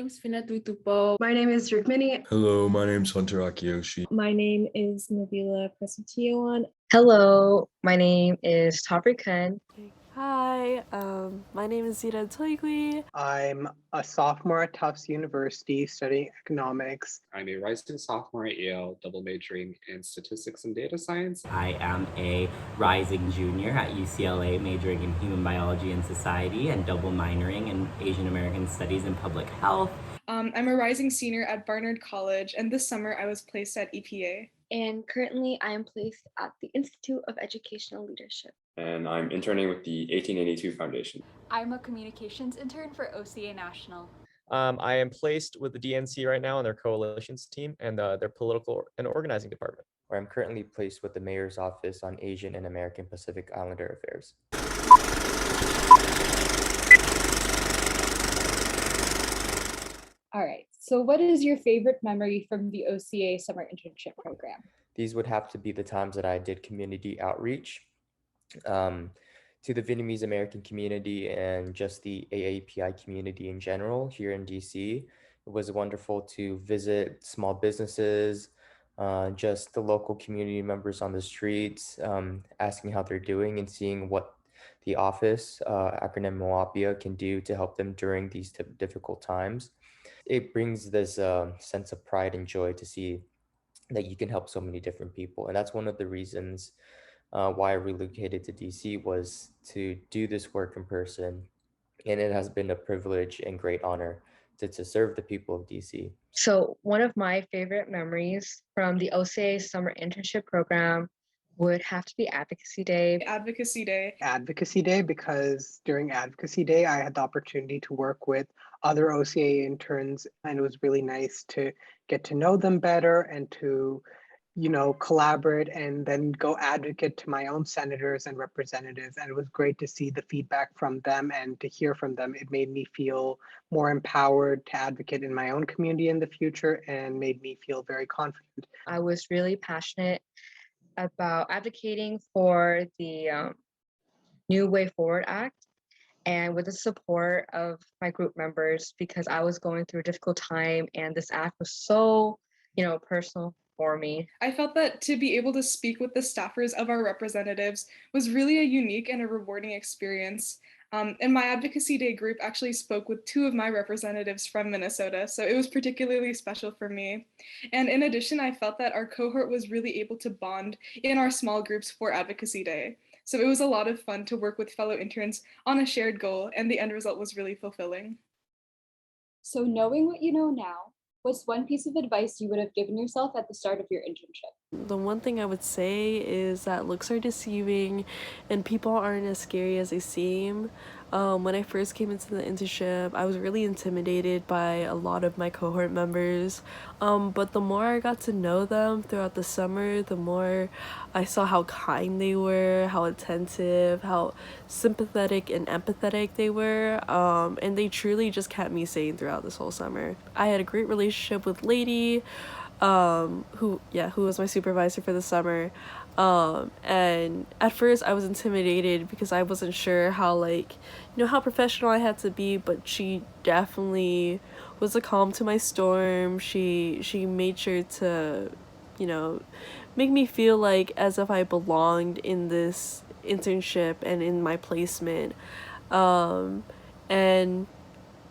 name's Finatutupo. My name is Rukmini. Hello, my name's Hunter Akiyoshi. My name is Nabila Presentioan. Hello, my name is Tabri Khan. Hi, my name is Zita Toigui. I'm a sophomore at Tufts University studying economics. I'm a rising sophomore at Yale, double majoring in statistics and data science. I am a rising junior at UCLA, majoring in human biology and society and double minoring in Asian American studies and public health. I'm a rising senior at Barnard College, and this summer I was placed at EPA. And currently I am placed at the Institute of Educational Leadership. And I'm interning with the 1882 Foundation. I'm a communications intern for OCA National. I am placed with the DNC right now on their coalitions team and their political and organizing department. Where I'm currently placed with the Mayor's Office on Asian and American Pacific Islander Affairs. All right, so what is your favorite memory from the OCA summer internship program? These would have to be the times that I did community outreach to the Vietnamese American community and just the AAPI community in general here in DC. It was wonderful to visit small businesses, just the local community members on the streets, asking how they're doing and seeing what the office, acronym MOAPIA, can do to help them during these difficult times. It brings this sense of pride and joy to see that you can help so many different people. And that's one of the reasons why I relocated to DC, was to do this work in person. And it has been a privilege and great honor to serve the people of DC. So one of my favorite memories from the OCA summer internship program would have to be Advocacy Day. Advocacy Day. Advocacy Day, because during Advocacy Day, I had the opportunity to work with other OCA interns, and it was really nice to get to know them better and to, collaborate and then go advocate to my own senators and representatives. And it was great to see the feedback from them and to hear from them. It made me feel more empowered to advocate in my own community in the future and made me feel very confident. I was really passionate about advocating for the New Way Forward Act, and with the support of my group members, because I was going through a difficult time and this act was so, personal for me. I felt that to be able to speak with the staffers of our representatives was really a unique and a rewarding experience. And my Advocacy Day group actually spoke with two of my representatives from Minnesota, so it was particularly special for me. And in addition, I felt that our cohort was really able to bond in our small groups for Advocacy Day. So it was a lot of fun to work with fellow interns on a shared goal, and the end result was really fulfilling. So knowing what you know now, what's one piece of advice you would have given yourself at the start of your internship? The one thing I would say is that looks are deceiving and people aren't as scary as they seem. When I first came into the internship, I was really intimidated by a lot of my cohort members. But the more I got to know them throughout the summer, the more I saw how kind they were, how attentive, how sympathetic and empathetic they were. And they truly just kept me sane throughout this whole summer. I had a great relationship with Lady, who was my supervisor for the summer. And at first I was intimidated because I wasn't sure how how professional I had to be, but she definitely was a calm to my storm. She made sure to, make me feel like as if I belonged in this internship and in my placement. And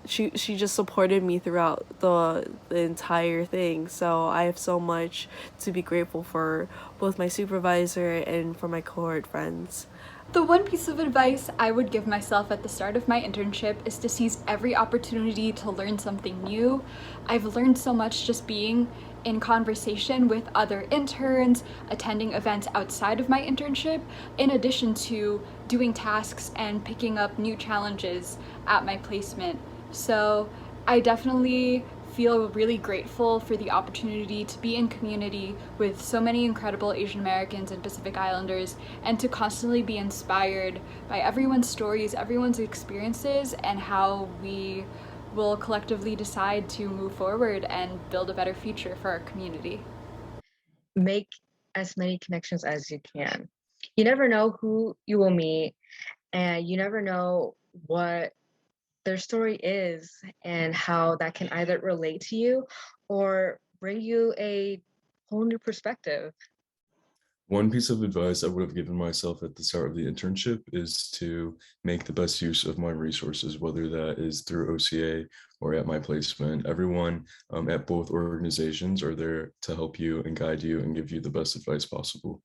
she just supported me throughout the entire thing. So I have so much to be grateful for, both my supervisor and for my cohort friends. The one piece of advice I would give myself at the start of my internship is to seize every opportunity to learn something new. I've learned so much just being in conversation with other interns, attending events outside of my internship, in addition to doing tasks and picking up new challenges at my placement. So I definitely feel really grateful for the opportunity to be in community with so many incredible Asian Americans and Pacific Islanders, and to constantly be inspired by everyone's stories, everyone's experiences, and how we will collectively decide to move forward and build a better future for our community. Make as many connections as you can. You never know who you will meet, and you never know what their story is and how that can either relate to you or bring you a whole new perspective. One piece of advice I would have given myself at the start of the internship is to make the best use of my resources, whether that is through OCA or at my placement. Everyone at both organizations are there to help you and guide you and give you the best advice possible.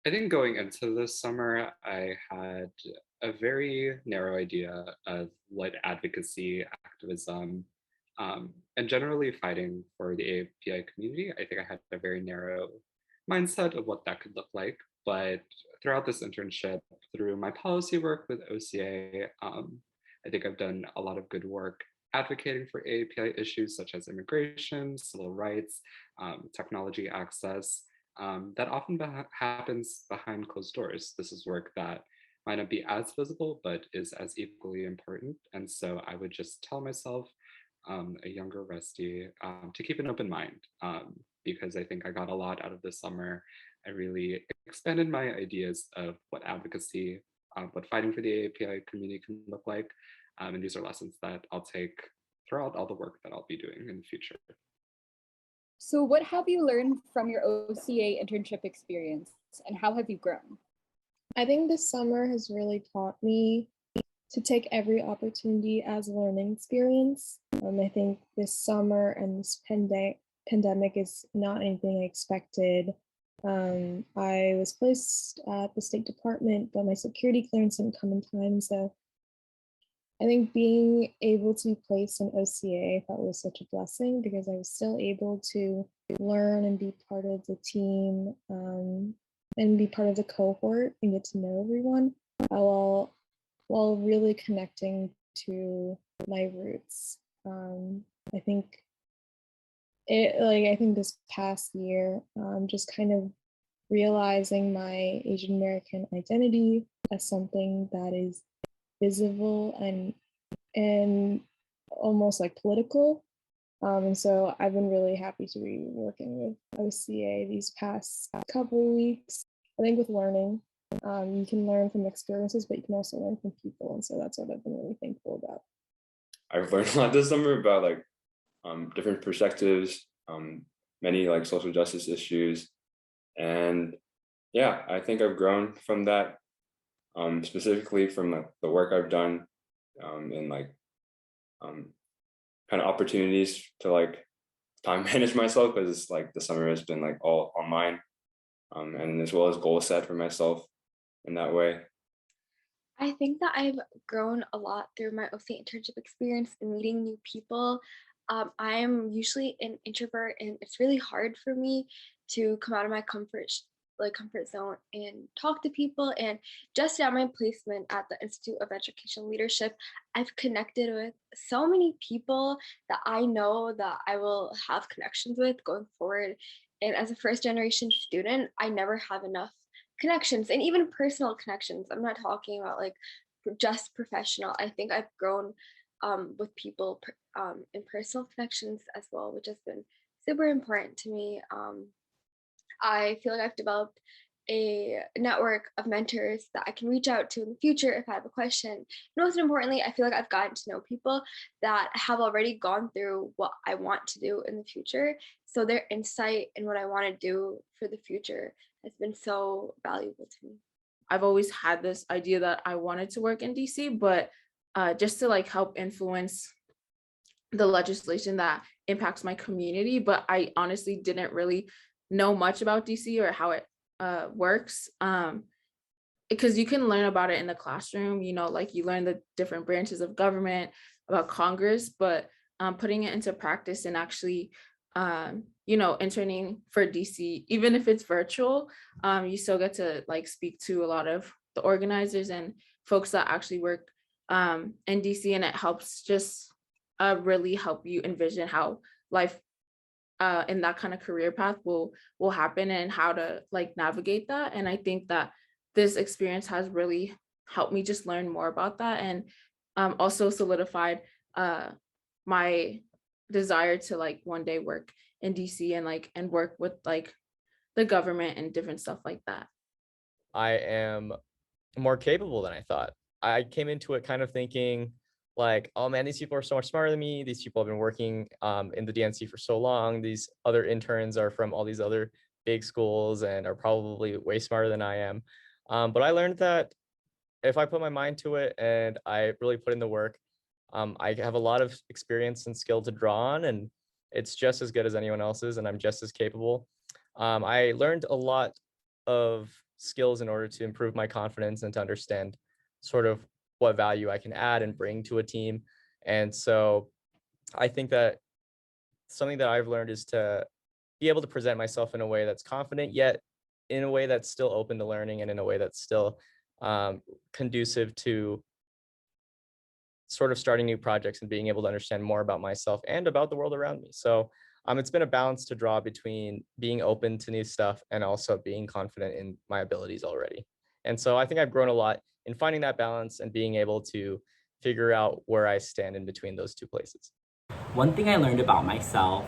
I think going into this summer, I had a very narrow idea of what advocacy, activism, and generally fighting for the API community. I think I had a very narrow mindset of what that could look like. But throughout this internship, through my policy work with OCA, I think I've done a lot of good work advocating for API issues such as immigration, civil rights, technology access. That often happens behind closed doors. This is work that might not be as visible, but is as equally important. And so I would just tell myself, a younger Rusty, to keep an open mind, because I think I got a lot out of this summer. I really expanded my ideas of what advocacy, what fighting for the API community can look like. And these are lessons that I'll take throughout all the work that I'll be doing in the future. So what have you learned from your OCA internship experience and how have you grown? I think this summer has really taught me to take every opportunity as a learning experience. I think this summer and this pandemic is not anything I expected. I was placed at the State Department, but my security clearance didn't come in time. So I think being able to be placed in OCA, I thought was such a blessing because I was still able to learn and be part of the team and be part of the cohort and get to know everyone while really connecting to my roots. I think I think this past year, just kind of realizing my Asian American identity as something that is visible and almost like political. And so I've been really happy to be working with OCA these past couple of weeks. I think with learning, you can learn from experiences, but you can also learn from people. And so that's what I've been really thankful about. I've learned a lot this summer about like different perspectives, many like social justice issues. And yeah, I think I've grown from that, specifically from like, the work I've done in like kind of opportunities to like time manage myself, because it's like the summer has been like all online, and as well as goal set for myself in that way. I think that I've grown a lot through my OCA internship experience and meeting new people. I'm usually an introvert, and it's really hard for me to come out of my comfort zone and talk to people. And just at my placement at the Institute of Educational Leadership, I've connected with so many people that I know that I will have connections with going forward. And as a first generation student, I never have enough connections and even personal connections. I'm not talking about like just professional. I think I've grown with people in personal connections as well, which has been super important to me. I feel like I've developed a network of mentors that I can reach out to in the future if I have a question. And most importantly, I feel like I've gotten to know people that have already gone through what I want to do in the future. So their insight in what I want to do for the future has been so valuable to me. I've always had this idea that I wanted to work in DC, but just to like help influence the legislation that impacts my community. But I honestly didn't really know much about DC or how it works, because you can learn about it in the classroom, you know, like you learn the different branches of government, about Congress, but putting it into practice and actually you know, interning for DC, even if it's virtual, you still get to like speak to a lot of the organizers and folks that actually work in DC, and it helps just really help you envision how life in that kind of career path will happen and how to like navigate that. And I think that this experience has really helped me just learn more about that, and also solidified my desire to like one day work in DC and work with like the government and different stuff like that. I am more capable than I thought. I came into it kind of thinking like, oh man, these people are so much smarter than me. These people have been working in the DNC for so long. These other interns are from all these other big schools and are probably way smarter than I am. But I learned that if I put my mind to it and I really put in the work, I have a lot of experience and skill to draw on, and it's just as good as anyone else's, and I'm just as capable. I learned a lot of skills in order to improve my confidence and to understand sort of what value I can add and bring to a team. And so I think that something that I've learned is to be able to present myself in a way that's confident, yet in a way that's still open to learning and in a way that's still conducive to sort of starting new projects and being able to understand more about myself and about the world around me. So it's been a balance to draw between being open to new stuff and also being confident in my abilities already. And so I think I've grown a lot in finding that balance and being able to figure out where I stand in between those two places. One thing I learned about myself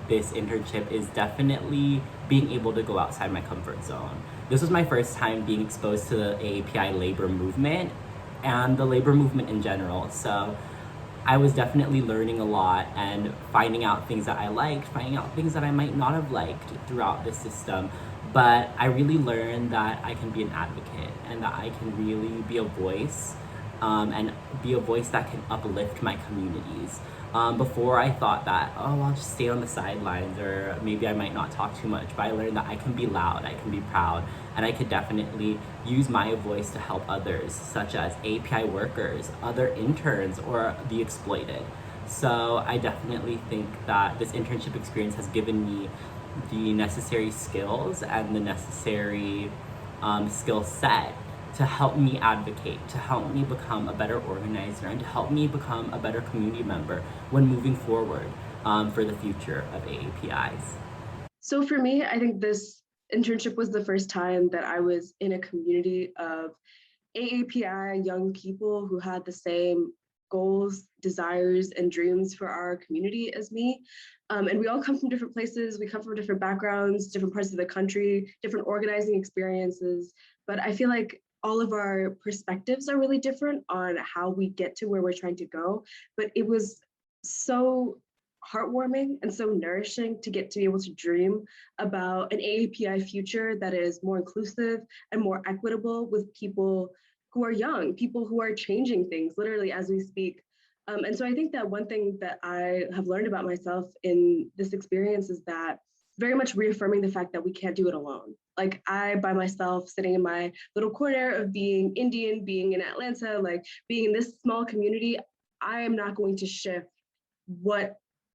this internship is definitely being able to go outside my comfort zone. This was my first time being exposed to the AAPI labor movement and the labor movement in general. So I was definitely learning a lot and finding out things that I liked, finding out things that I might not have liked throughout the system. But I really learned that I can be an advocate and that I can really be a voice and be a voice that can uplift my communities. Before I thought that, oh, I'll just stay on the sidelines or maybe I might not talk too much, but I learned that I can be loud, I can be proud, and I could definitely use my voice to help others, such as API workers, other interns, or the exploited. So I definitely think that this internship experience has given me the necessary skills and the necessary skill set to help me advocate, to help me become a better organizer, and to help me become a better community member when moving forward for the future of AAPIs. So for me, I think this internship was the first time that I was in a community of AAPI young people who had the same goals, desires, and dreams for our community as me. And we all come from different places, we come from different backgrounds, different parts of the country, different organizing experiences. But I feel like all of our perspectives are really different on how we get to where we're trying to go. But it was so heartwarming and so nourishing to get to be able to dream about an AAPI future that is more inclusive and more equitable with people who are young, people who are changing things literally as we speak. And so I think that one thing that I have learned about myself in this experience is that very much reaffirming the fact that we can't do it alone. Like I, by myself, sitting in my little corner of being Indian, being in Atlanta, like being in this small community, I am not going to shift what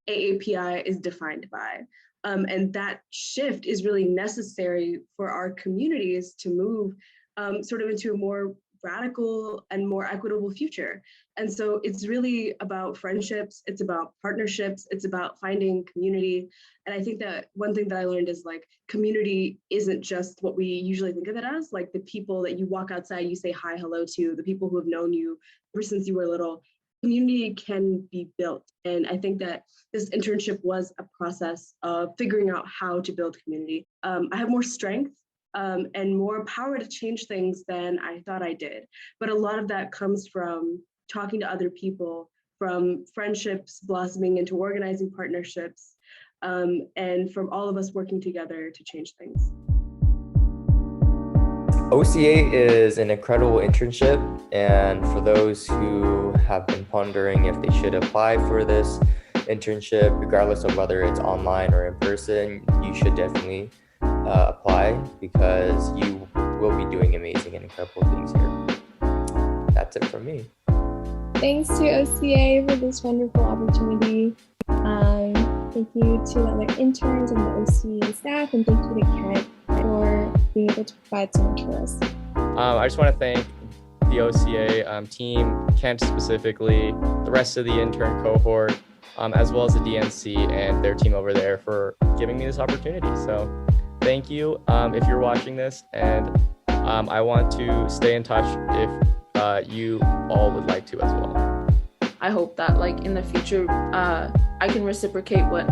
AAPI is defined by. And that shift is really necessary for our communities to move sort of into a more radical and more equitable future. And so it's really about friendships, it's about partnerships, it's about finding community. And I think that one thing that I learned is like community isn't just what we usually think of it as, like the people that you walk outside, you say hi, hello to, the people who have known you ever since you were little. Community can be built. And I think that this internship was a process of figuring out how to build community. I have more strength and more power to change things than I thought I did. But a lot of that comes from talking to other people, from friendships blossoming into organizing partnerships, and from all of us working together to change things. OCA is an incredible internship, and for those who have been pondering if they should apply for this internship, regardless of whether it's online or in person, you should definitely apply because you will be doing amazing and incredible things here. That's it from me. Thanks to OCA for this wonderful opportunity. Thank you to the other interns and the OCA staff, and thank you to Kent for being able to provide so much for us. I just want to thank the OCA team, Kent specifically, the rest of the intern cohort, as well as the DNC and their team over there for giving me this opportunity. So thank you if you're watching this, and I want to stay in touch if you all would like to as well. I hope that like in the future, I can reciprocate what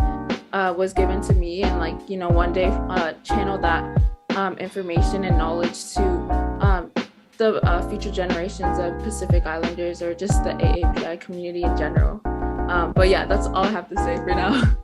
was given to me and like, you know, one day channel that information and knowledge to the future generations of Pacific Islanders or just the AAPI community in general. But yeah, that's all I have to say for now.